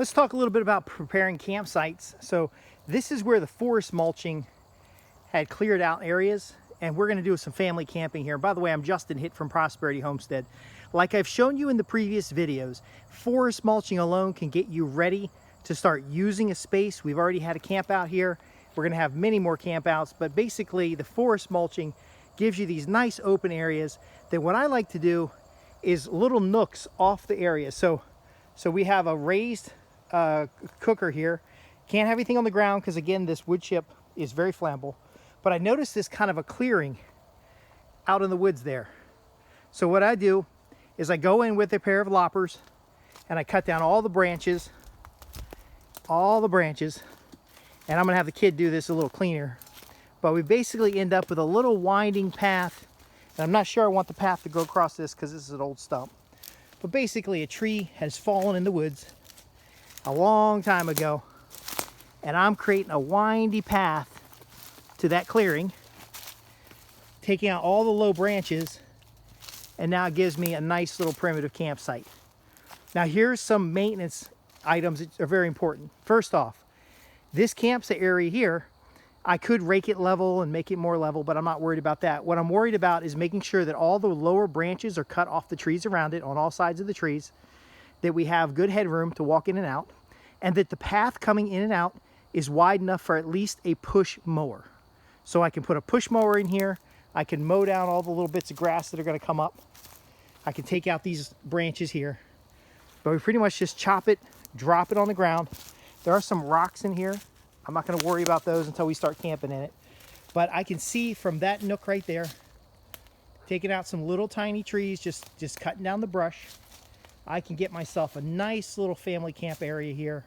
Let's talk a little bit about preparing campsites. So this is where the forest mulching had cleared out areas, and we're going to do some family camping here. By the way, I'm Justin Hitt from Prosperity Homestead. Like I've shown you in the previous videos, forest mulching alone can get you ready to start using a space. We've already had a camp out here. We're going to have many more camp outs, but basically the forest mulching gives you these nice open areas that what I like to do is little nooks off the area. So we have a raised cooker here. Can't have anything on the ground because again this wood chip is very flammable, but I noticed this kind of a clearing out in the woods there. So what I do is I go in with a pair of loppers and I cut down all the branches, and I'm gonna have the kid do this a little cleaner, but we basically end up with a little winding path. And I'm not sure I want the path to go across this because this is an old stump, but basically a tree has fallen in the woods a long time ago, and I'm creating a windy path to that clearing, taking out all the low branches, and now it gives me a nice little primitive campsite. Now here's some maintenance items that are very important. First off, this campsite area here, I could rake it level and make it more level, but I'm not worried about that. What I'm worried about is making sure that all the lower branches are cut off the trees around it on all sides of the trees, that we have good headroom to walk in and out, and that the path coming in and out is wide enough for at least a push mower. So I can put a push mower in here, I can mow down all the little bits of grass that are gonna come up, I can take out these branches here, but we pretty much just chop it, drop it on the ground. There are some rocks in here. I'm not gonna worry about those until we start camping in it. But I can see from that nook right there, taking out some little tiny trees, just cutting down the brush, I can get myself a nice little family camp area here.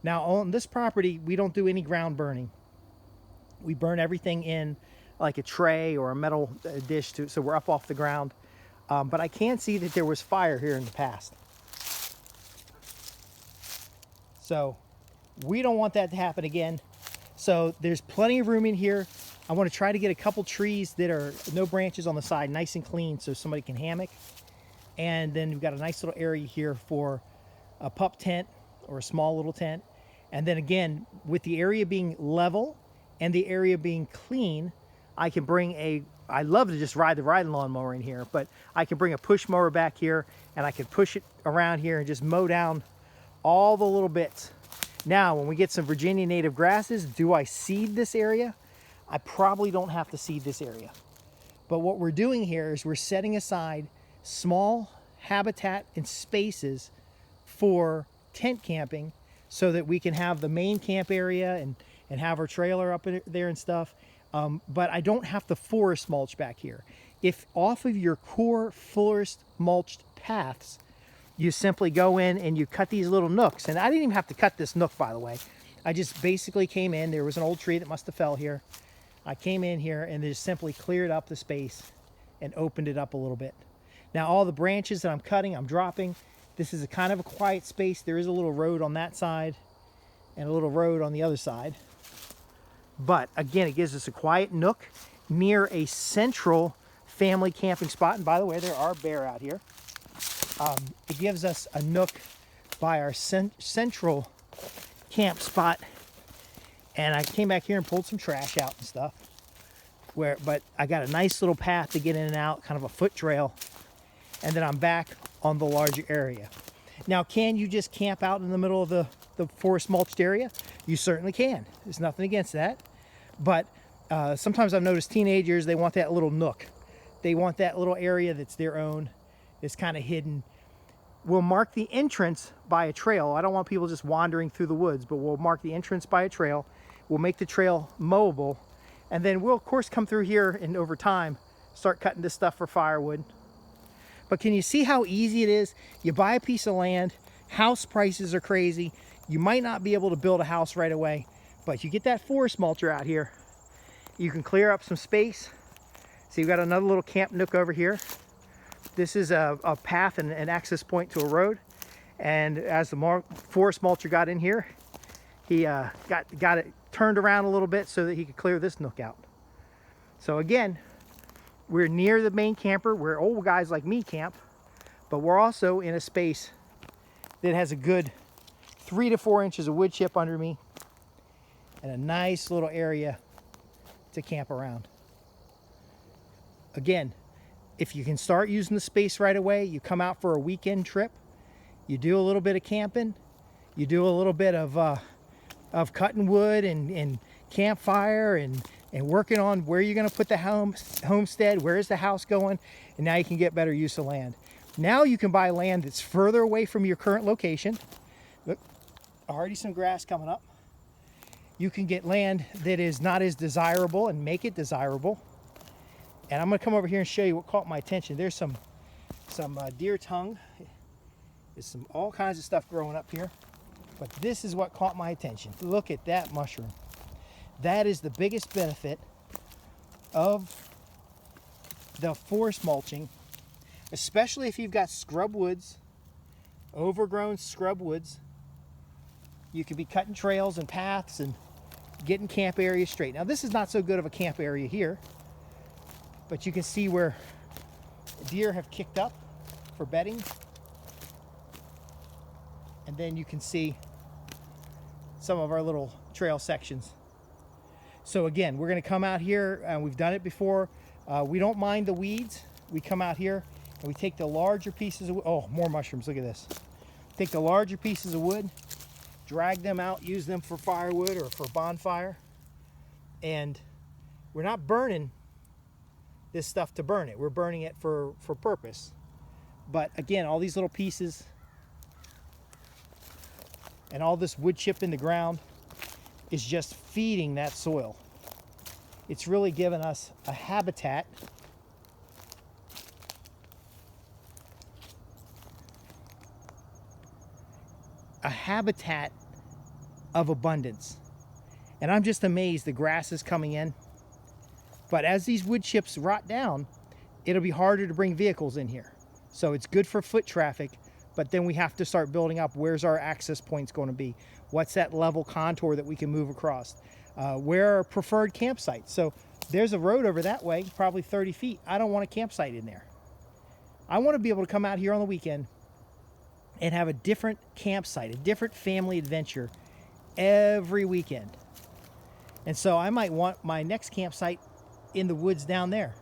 Now on this property, we don't do any ground burning. We burn everything in like a tray or a metal dish, so we're up off the ground. But I can see that there was fire here in the past. So we don't want that to happen again. So there's plenty of room in here. I want to try to get a couple trees that are no branches on the side, nice and clean, so somebody can hammock. And then we've got a nice little area here for a pup tent or a small little tent. And then again, with the area being level and the area being clean, I can bring I love to just ride the riding lawnmower in here, but I can bring a push mower back here and I can push it around here and just mow down all the little bits. Now, when we get some Virginia native grasses, do I seed this area? I probably don't have to seed this area. But what we're doing here is we're setting aside small habitat and spaces for tent camping so that we can have the main camp area and have our trailer up there and stuff. But I don't have to forest mulch back here. If off of your core forest mulched paths, you simply go in and you cut these little nooks. And I didn't even have to cut this nook, by the way. I just basically came in. There was an old tree that must have fell here. I came in here and just simply cleared up the space and opened it up a little bit. Now all the branches that I'm cutting, I'm dropping. This is a kind of a quiet space. There is a little road on that side and a little road on the other side. But again, it gives us a quiet nook near a central family camping spot. And by the way, there are bear out here. It gives us a nook by our central camp spot. And I came back here and pulled some trash out and stuff. But I got a nice little path to get in and out, kind of a foot trail. And then I'm back on the larger area. Now, can you just camp out in the middle of the forest mulched area? You certainly can. There's nothing against that. But sometimes I've noticed teenagers, they want that little nook. They want that little area that's their own. It's kind of hidden. We'll mark the entrance by a trail. I don't want people just wandering through the woods, but we'll mark the entrance by a trail. We'll make the trail mowable. And then we'll, of course, come through here and over time start cutting this stuff for firewood. But can you see how easy it is? You buy a piece of land, house prices are crazy. You might not be able to build a house right away, but you get that forest mulcher out here, you can clear up some space. So you've got another little camp nook over here. This is a path and an access point to a road. And as the forest mulcher got in here, he got it turned around a little bit so that he could clear this nook out. So again, we're near the main camper where old guys like me camp, but we're also in a space that has a good 3 to 4 inches of wood chip under me, and a nice little area to camp around. Again, if you can start using the space right away, you come out for a weekend trip, you do a little bit of camping, you do a little bit of cutting wood and campfire and working on where you're going to put the homestead, where's the house going, and now you can get better use of land. Now you can buy land that's further away from your current location. Look, already some grass coming up. You can get land that is not as desirable and make it desirable. And I'm going to come over here and show you what caught my attention. There's some deer tongue. There's all kinds of stuff growing up here. But this is what caught my attention. Look at that mushroom. That is the biggest benefit of the forest mulching, especially if you've got scrub woods, overgrown scrub woods. You could be cutting trails and paths and getting camp areas straight. Now this is not so good of a camp area here, but you can see where deer have kicked up for bedding. And then you can see some of our little trail sections. So again, we're going to come out here, and we've done it before. We don't mind the weeds. We come out here and we take the larger pieces of wood. Oh, more mushrooms. Look at this. Take the larger pieces of wood, drag them out, use them for firewood or for bonfire. And we're not burning this stuff to burn it. We're burning it for purpose. But again, all these little pieces and all this wood chip in the ground is just feeding that soil. It's really given us a habitat of abundance. And I'm just amazed the grass is coming in. But as these wood chips rot down, it'll be harder to bring vehicles in here. So it's good for foot traffic, but then we have to start building up. Where's our access points going to be? What's that level contour that we can move across? Where are preferred campsites? So there's a road over that way, probably 30 feet. I don't want a campsite in there. I want to be able to come out here on the weekend and have a different campsite, a different family adventure every weekend. And so I might want my next campsite in the woods down there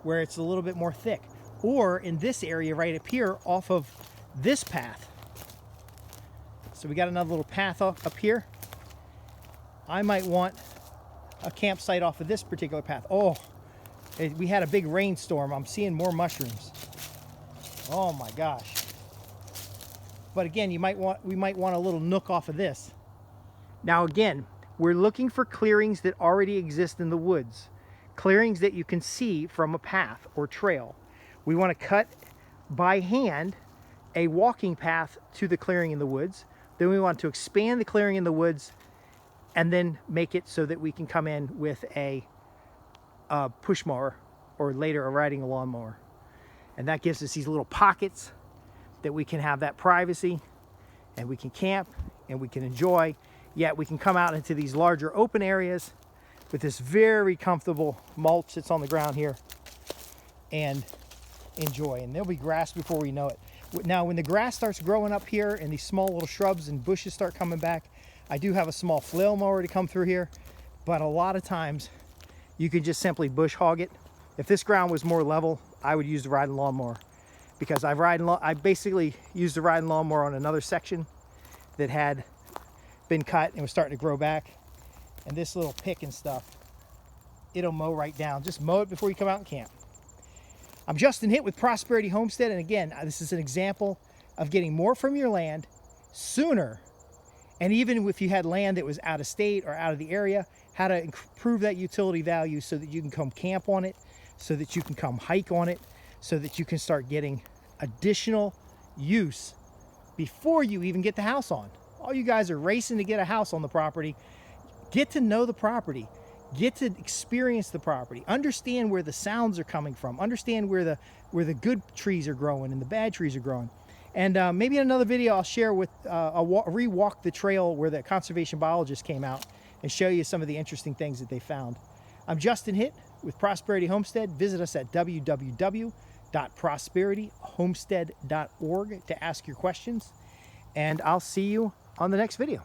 where it's a little bit more thick, or in this area right up here off of this path. So we got another little path up here. I might want a campsite off of this particular path. Oh, we had a big rainstorm. I'm seeing more mushrooms. Oh my gosh. But again, we might want a little nook off of this. Now again, we're looking for clearings that already exist in the woods. Clearings that you can see from a path or trail. We want to cut by hand a walking path to the clearing in the woods. Then we want to expand the clearing in the woods and then make it so that we can come in with a push mower, or later a riding lawnmower. And that gives us these little pockets that we can have that privacy, and we can camp and we can enjoy, yet we can come out into these larger open areas with this very comfortable mulch that's on the ground here and enjoy. And there'll be grass before we know it. Now when the grass starts growing up here and these small little shrubs and bushes start coming back, I do have a small flail mower to come through here, but a lot of times you can just simply bush hog it. If this ground was more level, I would use the riding lawnmower, because I basically used the riding lawnmower on another section that had been cut and was starting to grow back. And this little pick and stuff, it'll mow right down. Just mow it before you come out and camp. I'm Justin Hitt with Prosperity Homestead, and again, this is an example of getting more from your land sooner. And even if you had land that was out of state or out of the area, how to improve that utility value so that you can come camp on it, so that you can come hike on it, so that you can start getting additional use before you even get the house on. All you guys are racing to get a house on the property. Get to know the property. Get to experience the property. Understand where the sounds are coming from. Understand where the good trees are growing and the bad trees are growing. And maybe in another video I'll share with re-walk the trail where the conservation biologist came out and show you some of the interesting things that they found. I'm Justin Hitt with Prosperity Homestead. Visit us at www.prosperityhomestead.org to ask your questions. And I'll see you on the next video.